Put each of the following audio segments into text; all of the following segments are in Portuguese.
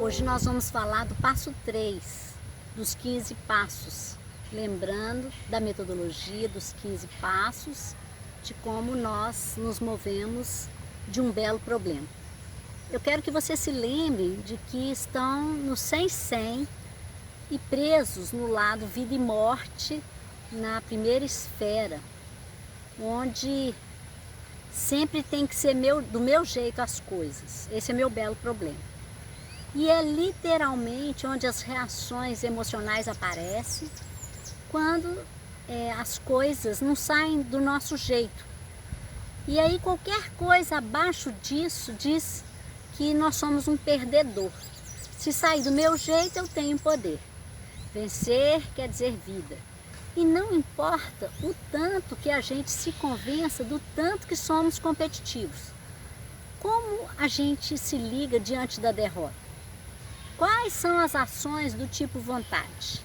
Hoje nós vamos falar do passo 3, dos 15 passos, lembrando da metodologia dos 15 passos, de como nós nos movemos de um belo problema. Eu quero que você se lembre de que estão no 100 e presos no lado vida e morte, na primeira esfera, onde sempre tem que ser do meu jeito as coisas. Esse é meu belo problema. E é literalmente onde as reações emocionais aparecem, quando as coisas não saem do nosso jeito. E aí qualquer coisa abaixo disso diz que nós somos um perdedor. Se sair do meu jeito, eu tenho poder. Vencer quer dizer vida. E não importa o tanto que a gente se convença do tanto que somos competitivos. Como a gente se liga diante da derrota? Quais são as ações do tipo vontade?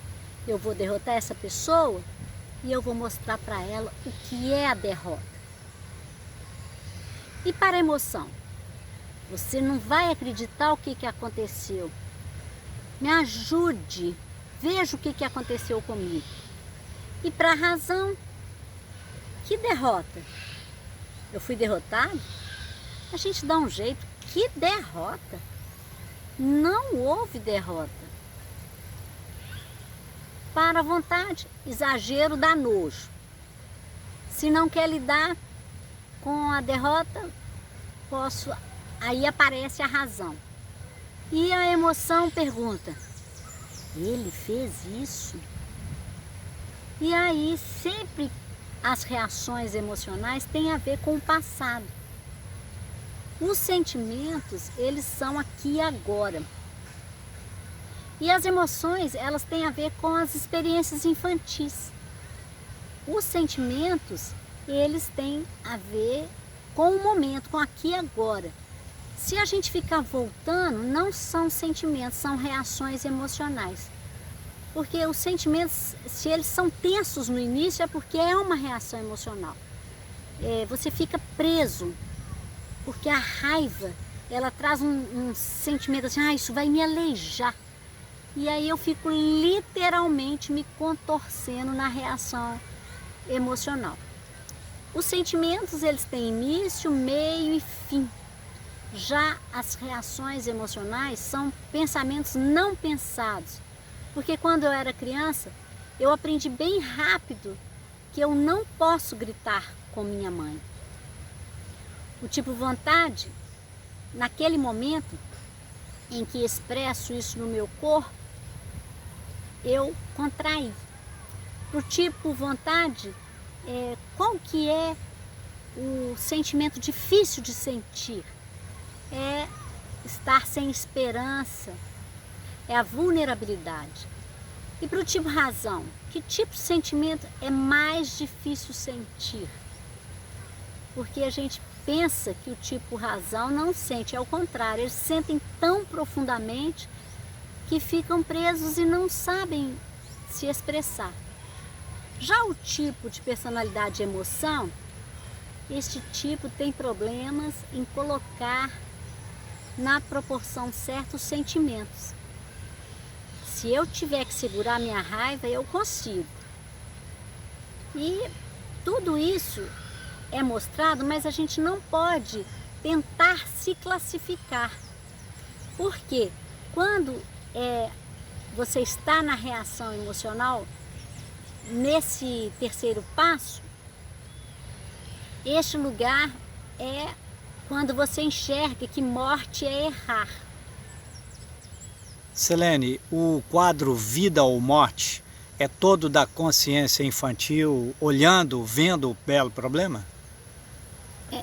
Eu vou derrotar essa pessoa e eu vou mostrar para ela o que é a derrota. E para a emoção? Você não vai acreditar o que aconteceu. Me ajude, veja o que aconteceu comigo. E para a razão, que derrota? Eu fui derrotado? A gente dá um jeito. Que derrota? Não houve derrota. Para a vontade, exagero dá nojo. Se não quer lidar com a derrota, aí aparece a razão. E a emoção pergunta: ele fez isso? E aí sempre as reações emocionais têm a ver com o passado. Os sentimentos, eles são aqui e agora. E as emoções, elas têm a ver com as experiências infantis. Os sentimentos, eles têm a ver com o momento, com aqui e agora. Se a gente ficar voltando, não são sentimentos, são reações emocionais. Porque os sentimentos, se eles são tensos no início, é porque é uma reação emocional. Você fica preso. Porque a raiva, ela traz um sentimento assim, isso vai me aleijar. E aí eu fico literalmente me contorcendo na reação emocional. Os sentimentos, eles têm início, meio e fim. Já as reações emocionais são pensamentos não pensados. Porque quando eu era criança, eu aprendi bem rápido que eu não posso gritar com minha mãe. O tipo vontade, naquele momento em que expresso isso no meu corpo, eu contraí. O tipo vontade, qual que é o sentimento difícil de sentir? É estar sem esperança, é a vulnerabilidade. E para o tipo razão, que tipo de sentimento é mais difícil sentir? Porque a gente pensa que o tipo razão não sente, é o contrário, eles sentem tão profundamente que ficam presos e não sabem se expressar. Já o tipo de personalidade e emoção, este tipo tem problemas em colocar na proporção certa os sentimentos. Se eu tiver que segurar minha raiva, eu consigo. E tudo isso é mostrado, mas a gente não pode tentar se classificar. Porque quando você está na reação emocional, nesse terceiro passo, este lugar é quando você enxerga que morte é errar. Selene, o quadro Vida ou Morte é todo da consciência infantil, olhando, vendo o belo problema?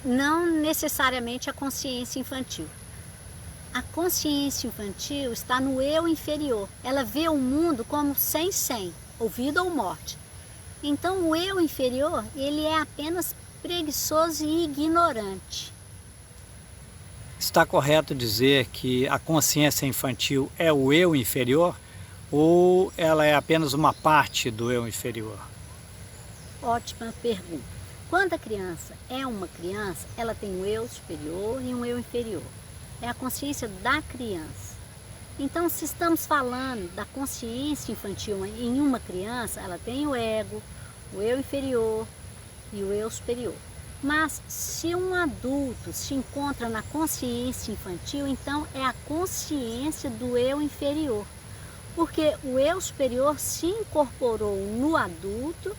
Não necessariamente a consciência infantil. A consciência infantil está no eu inferior. Ela vê o mundo como 100, ou vida ou morte. Então o eu inferior, ele é apenas preguiçoso e ignorante. Está correto dizer que a consciência infantil é o eu inferior ou ela é apenas uma parte do eu inferior? Ótima pergunta. Quando a criança é uma criança, ela tem um eu superior e um eu inferior. É a consciência da criança. Então, se estamos falando da consciência infantil em uma criança, ela tem o ego, o eu inferior e o eu superior. Mas se um adulto se encontra na consciência infantil, então é a consciência do eu inferior. Porque o eu superior se incorporou no adulto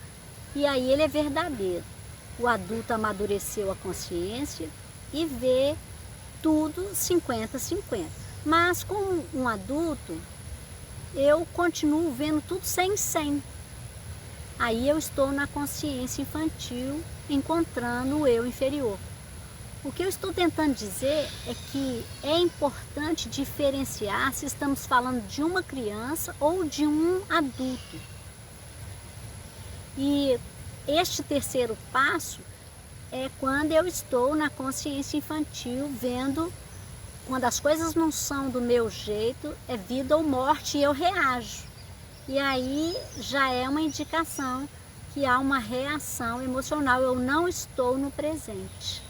e aí ele é verdadeiro. O adulto amadureceu a consciência e vê tudo 50-50. Mas com um adulto, eu continuo vendo tudo 100-100. Aí eu estou na consciência infantil, encontrando o eu inferior. O que eu estou tentando dizer é que é importante diferenciar se estamos falando de uma criança ou de um adulto. E este terceiro passo é quando eu estou na consciência infantil, vendo quando as coisas não são do meu jeito, é vida ou morte e eu reajo. E aí já é uma indicação que há uma reação emocional, eu não estou no presente.